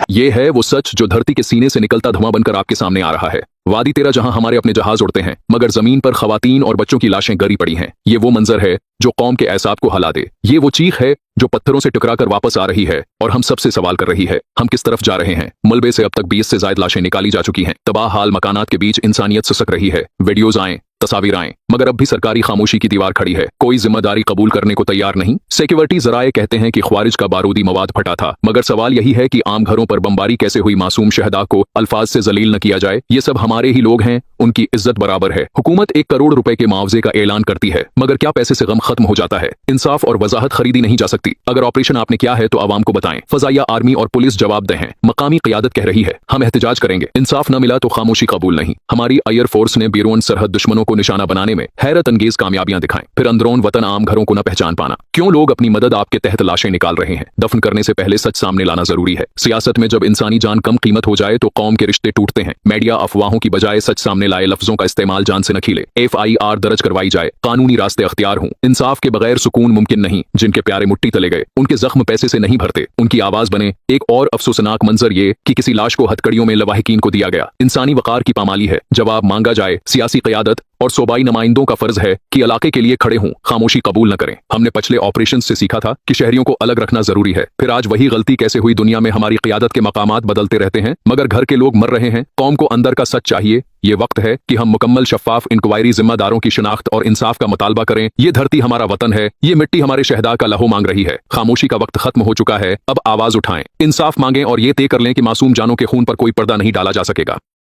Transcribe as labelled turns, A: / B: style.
A: ये है वो सच जो धरती के सीने से निकलता धुआं बनकर आपके सामने आ रहा है। वादी तेरा जहां हमारे अपने जहाज उड़ते हैं, मगर जमीन पर खवातीन और बच्चों की लाशें गरी पड़ी हैं। ये वो मंजर है जो कौम के एसाब को हिला दे। ये वो चीख है जो पत्थरों से टकराकर वापस आ रही है और हम सबसे सवाल कर रही है, हम किस तरफ जा रहे हैं। मलबे से अब तक 20 से ज्यादा लाशें निकाली जा चुकी हैं। तबाह हाल मकानात के बीच इंसानियत सिसक रही है। वीडियोज आए, तस्वीर आए, मगर अब भी सरकारी खामोशी की दीवार खड़ी है। कोई जिम्मेदारी कबूल करने को तैयार नहीं। सिक्योरिटी जराए कहते हैं कि ख्वारिज का बारूदी मवाद फटा था, मगर सवाल यही है कि आम घरों पर बमबारी कैसे हुई। मासूम शहदा को अल्फाज से जलील न किया जाए। ये सब हमारे ही लोग हैं, उनकी इज्जत बराबर है। हुकूमत 1 करोड़ रुपए के मुआवजे का ऐलान करती है, मगर क्या पैसे से गम खत्म हो जाता है? इंसाफ और वजाहत खरीदी नहीं जा सकती। अगर ऑपरेशन आपने किया है तो आवाम को बताएं। फजाइया, आर्मी और पुलिस जवाबदेह हैं। मकामी क़यादत कह रही है हम एहतजाज करेंगे। इंसाफ न मिला तो खामोशी कबूल नहीं। हमारी एयर फोर्स ने बैरून सरहद दुश्मनों को निशाना बनाने में हैरत अंगेज कामयाबियां दिखाएं, फिर अंदरून वतन आम घरों को न पहचान पाना। क्यों लोग अपनी मदद आपके तहत लाशें निकाल रहे हैं? दफन करने से पहले सच सामने लाना जरूरी है। सियासत में जब इंसानी जान कम कीमत हो जाए तो कौम के रिश्ते टूटते हैं। मीडिया अफवाहों की बजाय सच सामने लाए, लफ्जों का इस्तेमाल जान से न खीले। FIR दर्ज करवाई जाए, कानूनी रास्ते अख्तियार हों। इंसाफ के बगैर सुकून मुमकिन नहीं। जिनके प्यारे मुट्ठी तले गए, उनके जख्म पैसे से नहीं भरते, उनकी आवाज बने। एक और अफसोसनाक मंजर ये कि किसी लाश को हथकड़ियों में लवाहिकीन को दिया गया। इंसानी वकार की पामाली है। जवाब मांगा जाए। सियासी क़यादत और सूबाई नुमाइंदों का फर्ज है कि इलाके के लिए खड़े हों, खामोशी कबूल न करें। हमने पिछले ऑपरेशन से सीखा था कि शहरियों को अलग रखना जरूरी है, फिर आज वही गलती कैसे हुई? दुनिया में हमारी क़यादत के मकामात बदलते रहते हैं, मगर घर के लोग मर रहे हैं। कौम को अंदर का सच चाहिए। ये वक्त है कि हम मुकम्मल शफाफ इंक्वायरी, जिम्मेदारों की शिनाख्त और इंसाफ का मुतालबा करें। ये धरती हमारा वतन है, ये मिट्टी हमारे शहदा का लहू मांग रही है। खामोशी का वक्त खत्म हो चुका है, अब आवाज उठाएं, इंसाफ मांगें और ये तय कर लें कि मासूम जानों के खून पर कोई पर्दा नहीं डाला जा सकेगा।